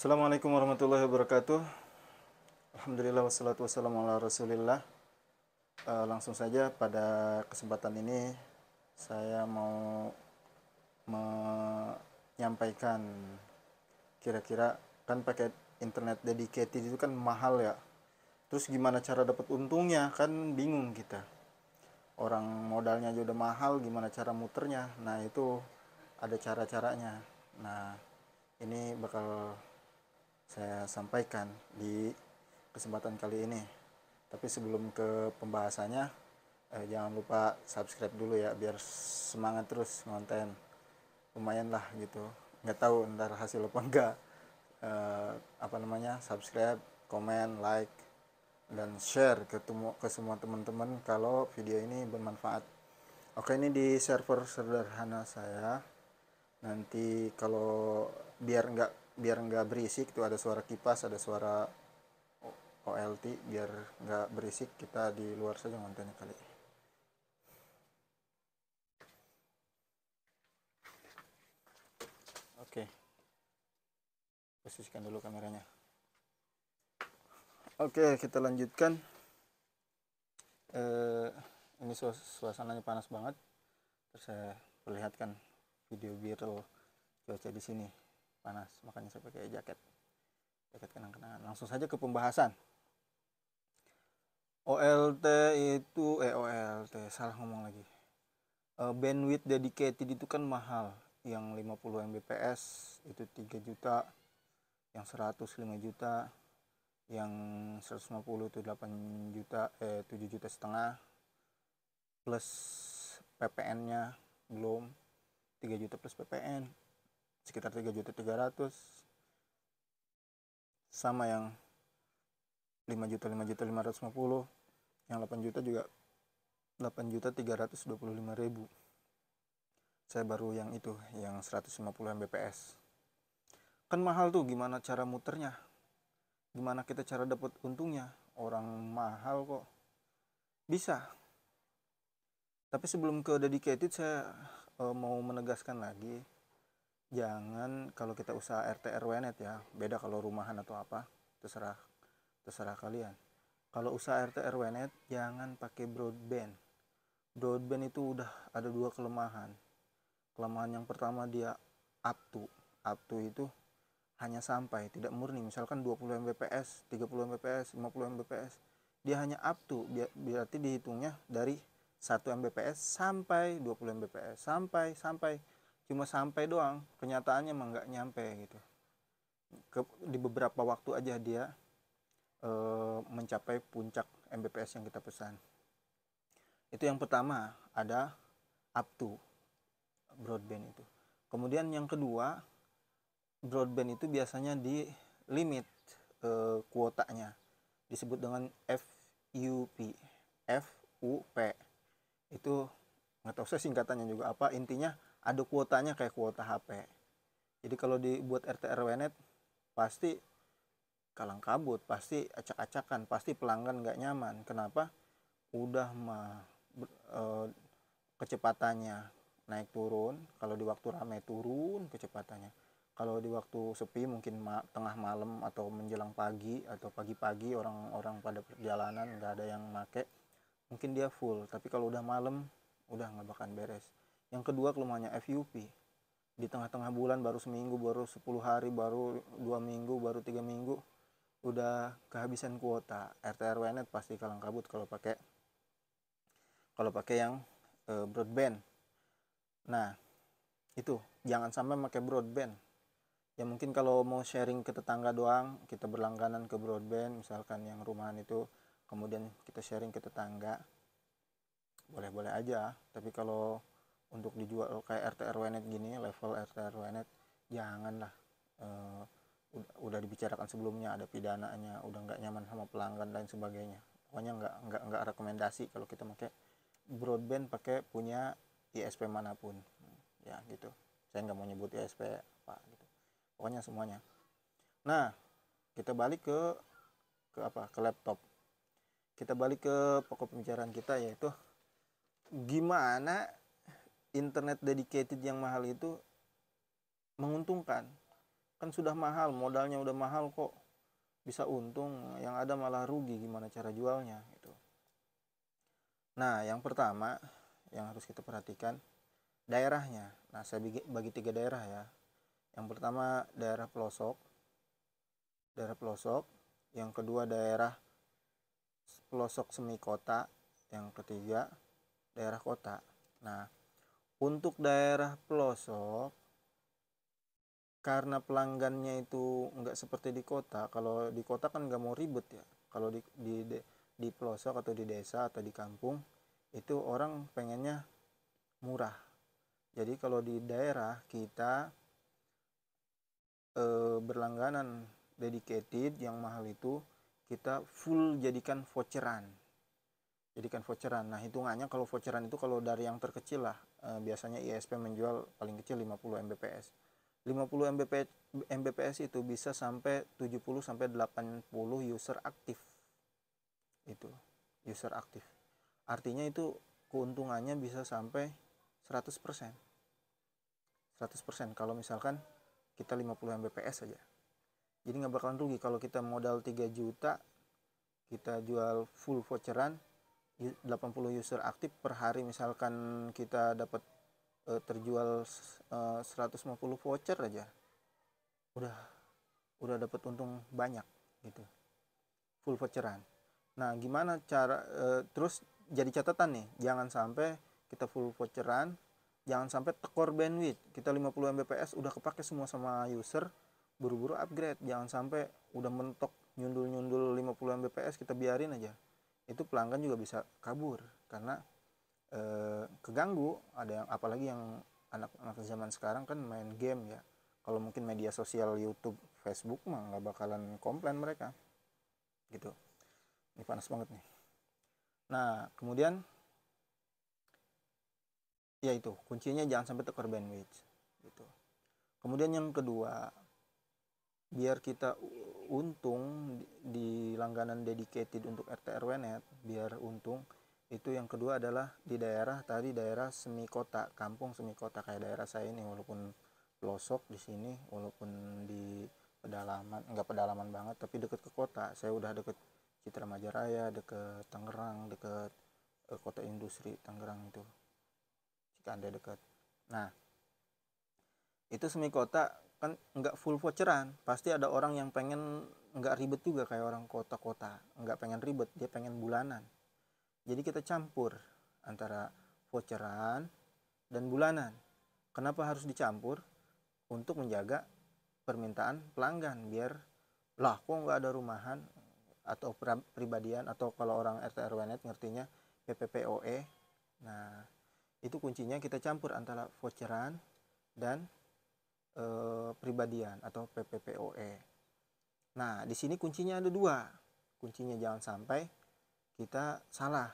Assalamualaikum warahmatullahi wabarakatuh. Alhamdulillah wassalatu wassalamu ala rasulillah. Langsung saja pada kesempatan ini saya mau menyampaikan, kira-kira kan pakai internet dedicated itu kan mahal ya. Terus gimana cara dapat untungnya, kan bingung kita. Orang modalnya aja udah mahal, gimana cara muternya? Nah, itu ada cara-caranya. Nah, ini bakal saya sampaikan di kesempatan kali ini. Tapi sebelum ke pembahasannya, jangan lupa subscribe dulu ya, biar semangat terus ngonten. Lumayan lah gitu. Nggak tahu ntar hasil apa enggak. Subscribe, komen, like, dan share ke semua teman-teman kalau video ini bermanfaat. Oke, ini di server sederhana saya. Nanti kalau biar nggak berisik, tuh ada suara kipas, ada suara OLT, biar nggak berisik, kita di luar saja kontennya kali. Oke, posisikan dulu kameranya. Oke, kita lanjutkan. Ini suasananya panas banget. Terus saya perlihatkan video viral cuaca di sini panas, makanya saya pakai jaket kenang-kenangan. Langsung saja ke pembahasan. OLT itu OLT salah ngomong lagi. Bandwidth dedicated itu kan mahal. Yang 50 Mbps itu 3 juta, yang 100 5 juta, yang 150 itu 8 juta, 7 juta setengah, plus PPN-nya belum 3 juta plus PPN, sekitar 3 juta 300. Sama yang 5 juta 550, yang 8 juta juga 8 juta 325 ribu. Saya baru yang itu, yang 150 Mbps. Kan mahal tuh, gimana cara muternya? Gimana kita cara dapat untungnya? Orang mahal kok bisa. Tapi sebelum ke dedicated, saya mau menegaskan lagi, jangan kalau kita usaha RT RW net ya, beda kalau rumahan atau apa, terserah kalian. Kalau usaha RT RW net, jangan pakai broadband. Broadband itu udah ada dua kelemahan. Kelemahan yang pertama, dia up to itu hanya sampai, tidak murni. Misalkan 20 Mbps, 30 Mbps, 50 Mbps, dia hanya up to, berarti dihitungnya dari 1 Mbps sampai 20 Mbps, sampai cuma sampai doang, kenyataannya emang nggak nyampe gitu. Di beberapa waktu aja dia mencapai puncak Mbps yang kita pesan. Itu yang pertama, ada up to broadband itu. Kemudian yang kedua, broadband itu biasanya di limit kuotanya, disebut dengan FUP. Itu nggak tahu saya singkatannya juga apa, intinya ada kuotanya kayak kuota HP. Jadi kalau dibuat RT RW net pasti kalang kabut, pasti acak-acakan, pasti pelanggan nggak nyaman. Kenapa? Udah kecepatannya naik turun, kalau di waktu ramai turun kecepatannya, kalau di waktu sepi mungkin tengah malam atau menjelang pagi atau pagi-pagi orang-orang pada perjalanan nggak ada yang make, mungkin dia full. Tapi kalau udah malam udah nggak bakal beres. Yang kedua kelemahannya FUP, di tengah-tengah bulan, baru seminggu, baru 10 hari, baru 2 minggu, baru 3 minggu udah kehabisan kuota. RT RW net pasti kalang kabut kalau pakai yang broadband. Nah, itu jangan sampai pakai broadband. Ya mungkin kalau mau sharing ke tetangga doang, kita berlangganan ke broadband, misalkan yang rumahan itu, kemudian kita sharing ke tetangga, boleh-boleh aja. Tapi kalau untuk dijual kayak RT RW net gini, level RT RW net, janganlah. Udah dibicarakan sebelumnya, ada pidananya, udah nggak nyaman sama pelanggan dan sebagainya. Pokoknya nggak rekomendasi kalau kita pakai broadband pakai punya ISP manapun ya gitu. Saya nggak mau nyebut ISP apa gitu, pokoknya semuanya. Nah, kita balik ke laptop. Kita balik ke pokok pembicaraan kita, yaitu gimana internet dedicated yang mahal itu menguntungkan. kan sudah mahal, modalnya udah mahal kok bisa untung, yang ada malah rugi, gimana cara jualnya gitu. Nah, yang pertama yang harus kita perhatikan daerahnya. Nah, saya bagi 3 daerah ya. Yang pertama daerah pelosok, yang kedua daerah pelosok semi kota, yang ketiga daerah kota. Nah, untuk daerah pelosok, karena pelanggannya itu nggak seperti di kota. Kalau di kota kan nggak mau ribet ya. Kalau di pelosok atau di desa atau di kampung itu orang pengennya murah. Jadi kalau di daerah kita berlangganan dedicated yang mahal itu kita full jadikan voucheran. Nah, hitungannya kalau voucheran itu kalau dari yang terkecil lah, biasanya ISP menjual paling kecil 50 Mbps. 50 Mbps itu bisa sampai 70 sampai 80 user aktif. Itu user aktif. Artinya itu keuntungannya bisa sampai 100%. 100% kalau misalkan kita 50 Mbps saja. Jadi nggak bakalan rugi kalau kita modal 3 juta, kita jual full voucheran, 80 user aktif per hari, misalkan kita dapat terjual 150 voucher aja, udah dapat untung banyak gitu, full voucheran. Nah, gimana cara terus jadi catatan nih, jangan sampai kita full voucheran, jangan sampai tekor bandwidth. Kita 50 Mbps udah kepake semua sama user, buru-buru upgrade. Jangan sampai udah mentok nyundul 50 Mbps kita biarin aja. Itu pelanggan juga bisa kabur karena keganggu. Ada yang apalagi yang anak-anak zaman sekarang kan main game ya. Kalau mungkin media sosial YouTube, Facebook mah nggak bakalan komplain mereka gitu. Ini panas banget nih. Nah, kemudian ya itu kuncinya, jangan sampai tekor bandwidth gitu. Kemudian yang kedua, biar kita untung di langganan dedicated untuk RT RW-net, biar untung itu yang kedua adalah di daerah tadi, daerah semi kota, kampung semi kota kayak daerah saya ini, walaupun pelosok di sini, walaupun di pedalaman, enggak pedalaman banget tapi deket ke kota. Saya udah deket Citra Majaraya, deket Tangerang, deket kota industri Tangerang itu, Cikande deket. Nah, itu semi kota kan nggak full voucheran, pasti ada orang yang pengen nggak ribet juga kayak orang kota-kota, nggak pengen ribet, dia pengen bulanan. Jadi kita campur antara voucheran dan bulanan. Kenapa harus dicampur? Untuk menjaga permintaan pelanggan, biar lah kok nggak ada rumahan atau pribadian, atau kalau orang RT RW-net ngertinya PPPoE. Nah, itu kuncinya kita campur antara voucheran dan pribadian atau PPPoE. Nah, di sini kuncinya ada 2. Kuncinya jangan sampai kita salah.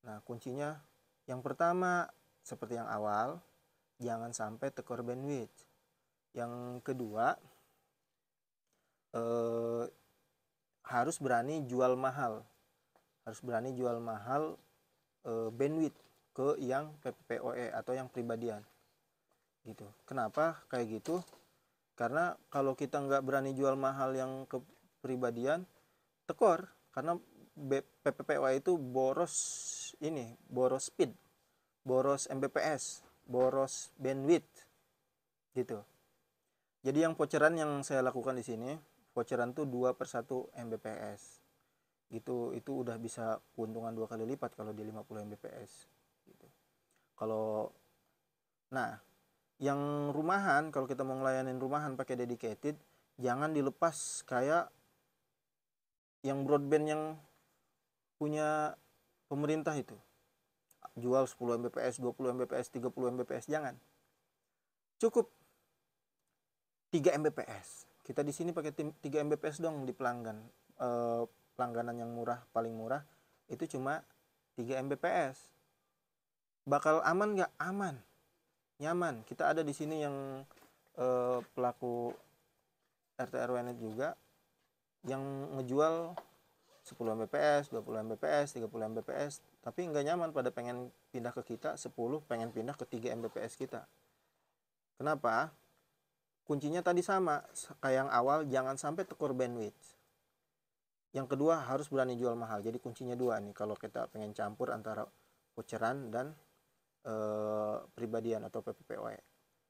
Nah, kuncinya yang pertama seperti yang awal, jangan sampai tekor bandwidth. Yang kedua, harus berani jual mahal. Bandwidth ke yang PPPoE atau yang pribadian. Gitu. Kenapa kayak gitu? Karena kalau kita nggak berani jual mahal yang ke pribadian, tekor. Karena PPPoE itu boros speed, boros Mbps, boros bandwidth gitu. Jadi yang voucheran yang saya lakukan di sini, voucheran tuh 2/1 Mbps gitu. Itu udah bisa keuntungan 2 kali lipat kalau di 50 Mbps gitu. Nah, yang rumahan, kalau kita mau ngelayanin rumahan pakai dedicated, jangan dilepas kayak yang broadband yang punya pemerintah itu, jual 10 Mbps, 20 Mbps, 30 Mbps. Jangan. Cukup 3 Mbps. Kita di sini pakai 3 Mbps dong di pelanggan. Pelangganan yang murah, paling murah itu cuma 3 Mbps. Bakal aman nggak? Aman. Nyaman. Kita ada di sini yang pelaku RT RW-net juga yang ngejual 10 Mbps, 20 Mbps, 30 Mbps, tapi nggak nyaman, pada pengen pindah ke kita 10, pengen pindah ke 3 Mbps kita. Kenapa? kuncinya tadi sama kayak yang awal, jangan sampai tekor bandwidth. Yang kedua, harus berani jual mahal. Jadi kuncinya dua nih kalau kita pengen campur antara voucheran dan pribadian atau PPPoE.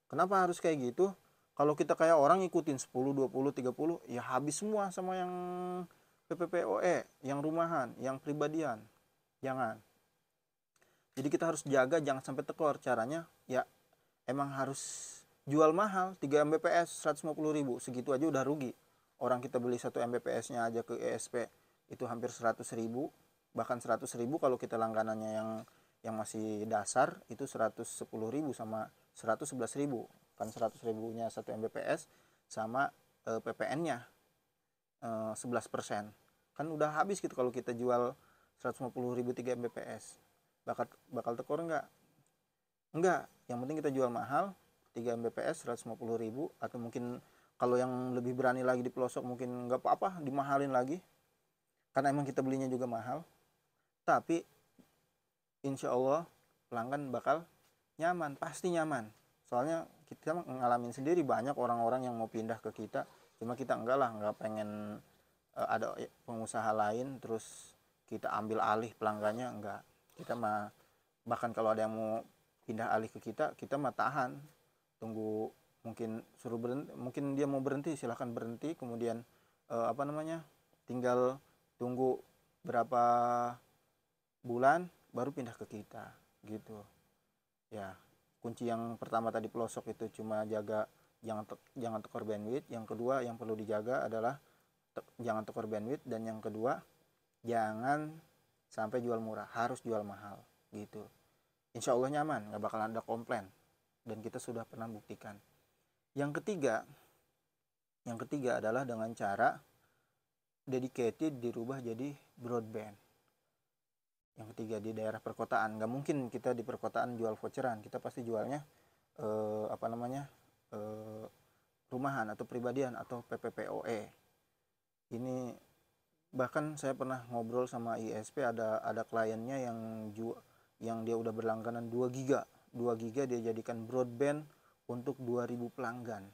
Kenapa harus kayak gitu? Kalau kita kayak orang ngikutin 10, 20, 30, ya habis semua sama yang PPPoE, yang rumahan, yang pribadian. Jangan. Jadi kita harus jaga jangan sampai tekor. Caranya ya emang harus jual mahal, 3 Mbps 150.000, segitu aja udah rugi. Orang kita beli 1 Mbps-nya aja ke ESP itu hampir 100.000, bahkan 100.000 kalau kita langganannya yang masih dasar itu 110.000 sama 111.000. Kan 100.000-nya 1 Mbps sama PPN-nya 11%. Kan udah habis gitu kalau kita jual 150.000 3 Mbps. Bakal tekor enggak? Enggak, yang penting kita jual mahal 3 Mbps 150.000, atau mungkin kalau yang lebih berani lagi di pelosok mungkin nggak apa-apa dimahalin lagi karena emang kita belinya juga mahal, tapi insya Allah pelanggan bakal nyaman, pasti nyaman. Soalnya kita ngalamin sendiri banyak orang-orang yang mau pindah ke kita, cuma kita enggak lah, nggak pengen ada pengusaha lain terus kita ambil alih pelanggannya, enggak. Kita mah bahkan kalau ada yang mau pindah alih ke kita mah tahan, tunggu, mungkin suruh berhenti, mungkin dia mau berhenti silahkan berhenti, kemudian tinggal tunggu berapa bulan baru pindah ke kita gitu ya. Kunci yang pertama tadi pelosok itu cuma jaga jangan tekor bandwidth. Yang kedua yang perlu dijaga adalah jangan tekor bandwidth, dan yang kedua jangan sampai jual murah, harus jual mahal gitu. Insya Allah nyaman, nggak bakalan ada komplain, dan kita sudah pernah buktikan. Yang ketiga adalah dengan cara dedicated dirubah jadi broadband. Yang ketiga di daerah perkotaan, nggak mungkin kita di perkotaan jual voucheran, kita pasti jualnya rumahan atau pribadian atau PPPoE. Ini bahkan saya pernah ngobrol sama ISP, ada kliennya yang dia udah berlangganan 2 giga dia jadikan broadband untuk 2000 pelanggan.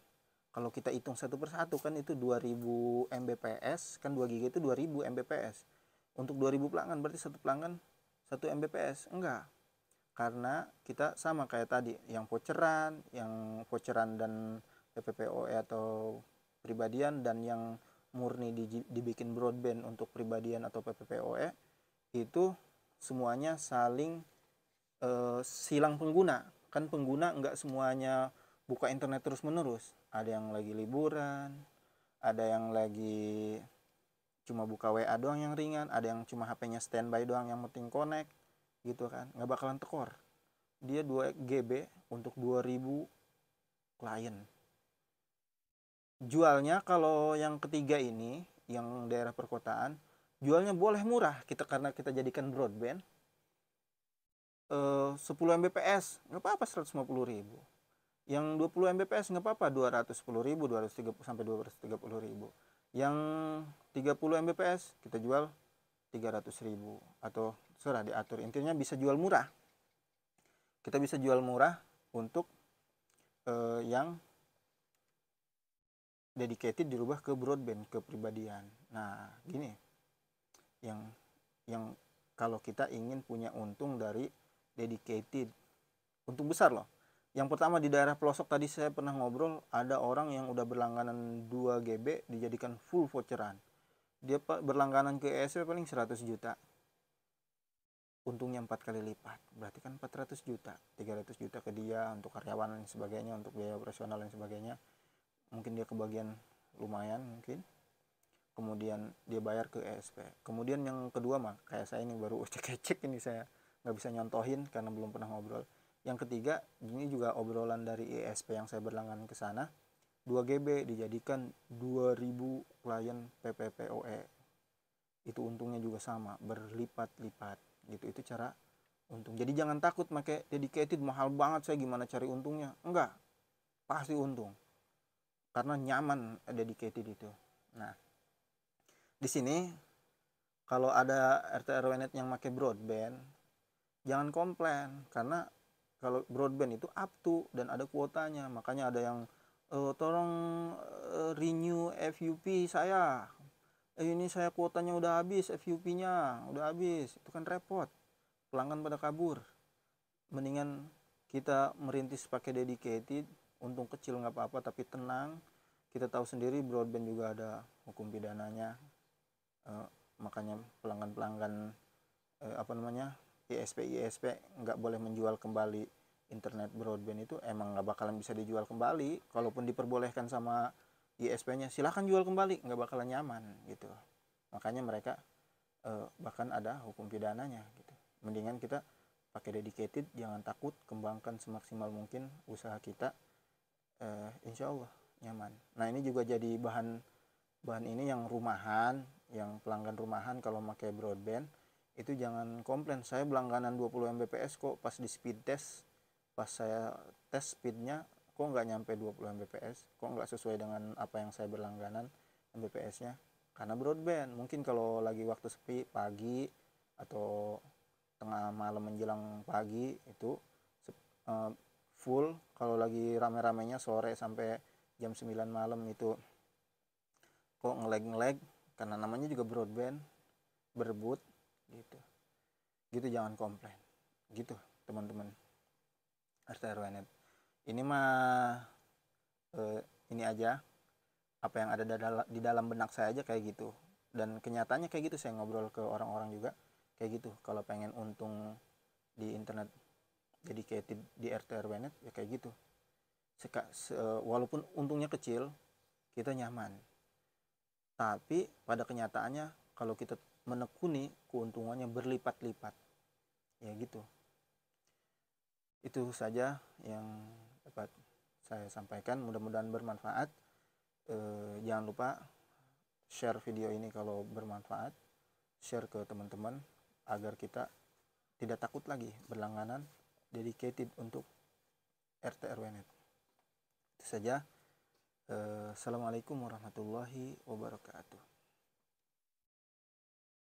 Kalau kita hitung satu persatu kan itu 2000 Mbps, kan 2 giga itu 2000 Mbps. Untuk 2000 pelanggan berarti satu pelanggan 1 Mbps. Enggak. Karena kita sama kayak tadi, yang voucheran dan PPPoE atau pribadian, dan yang murni dibikin broadband untuk pribadian atau PPPoE, itu semuanya saling silang pengguna. Kan pengguna nggak semuanya buka internet terus menerus, ada yang lagi liburan, ada yang lagi cuma buka WA doang yang ringan, ada yang cuma HP-nya standby doang yang penting connect gitu kan, nggak bakalan tekor. Dia 2 GB untuk 2000 klien. Jualnya kalau yang ketiga ini, yang daerah perkotaan, jualnya boleh murah kita karena kita jadikan broadband 10 Mbps nggak apa-apa 150.000. Yang 20 Mbps nggak apa-apa 210.000, 230 sampai 230.000. Yang 30 Mbps kita jual 300.000 atau serah diatur. Intinya bisa jual murah. Kita bisa jual murah untuk yang dedicated dirubah ke broadband, ke pribadian. Nah, gini. Yang kalau kita ingin punya untung dari dedicated, untung besar loh. Yang pertama di daerah pelosok tadi saya pernah ngobrol, ada orang yang udah berlangganan 2 GB dijadikan full voucheran. Dia berlangganan ke ESP paling 100 juta. Untungnya 4 kali lipat. Berarti kan 400 juta. 300 juta ke dia untuk karyawan dan sebagainya, untuk biaya operasional dan sebagainya. Mungkin dia kebagian lumayan mungkin. Kemudian dia bayar ke ESP. Kemudian yang kedua mah kayak saya ini baru cek ini, saya nggak bisa nyontohin karena belum pernah ngobrol. Yang ketiga, ini juga obrolan dari ESP yang saya berlangganan ke sana. 2 GB dijadikan 2000 klien PPPoE. Itu untungnya juga sama, berlipat-lipat gitu. Itu cara untung. Jadi jangan takut pakai dedicated mahal banget, saya gimana cari untungnya. Enggak. Pasti untung. Karena nyaman dedicated itu. Nah, di sini kalau ada RT RW net yang pakai broadband, jangan komplain, karena kalau broadband itu up to dan ada kuotanya. Makanya ada yang tolong renew FUP saya, ini saya kuotanya udah habis, FUP-nya udah habis. Itu kan repot, pelanggan pada kabur. Mendingan kita merintis pakai dedicated, untung kecil nggak apa-apa, tapi tenang. Kita tahu sendiri broadband juga ada hukum pidananya. Makanya pelanggan-pelanggan ISP nggak boleh menjual kembali internet broadband. Itu emang nggak bakalan bisa dijual kembali. Kalaupun diperbolehkan sama ISP-nya, silahkan jual kembali, nggak bakalan nyaman gitu. Makanya mereka bahkan ada hukum pidananya gitu. Mendingan kita pakai dedicated, jangan takut, kembangkan semaksimal mungkin usaha kita, insya Allah nyaman. Nah ini juga jadi bahan ini yang rumahan, yang pelanggan rumahan kalau pakai broadband itu jangan komplain, saya berlangganan 20 Mbps kok pas di speed test, pas saya tes speednya kok nggak nyampe 20 Mbps, kok nggak sesuai dengan apa yang saya berlangganan Mbps-nya. Karena broadband, mungkin kalau lagi waktu sepi pagi atau tengah malam menjelang pagi itu full, kalau lagi rame-ramenya sore sampai jam 9 malam itu kok ngelag karena namanya juga broadband, berebut gitu jangan komplain gitu teman-teman RT RW Net. Ini mah ini aja apa yang ada di dalam benak saya aja kayak gitu, dan kenyataannya kayak gitu. Saya ngobrol ke orang-orang juga kayak gitu, kalau pengen untung di internet dedicated di RT RW Net ya kayak gitu. Walaupun untungnya kecil, kita nyaman. Tapi pada kenyataannya kalau kita menekuni, keuntungannya berlipat-lipat. Ya gitu. Itu saja yang dapat saya sampaikan, mudah-mudahan bermanfaat. Jangan lupa share video ini kalau bermanfaat, share ke teman-teman agar kita tidak takut lagi berlangganan dedicated untuk RT RW Net. Itu saja. Assalamualaikum warahmatullahi wabarakatuh.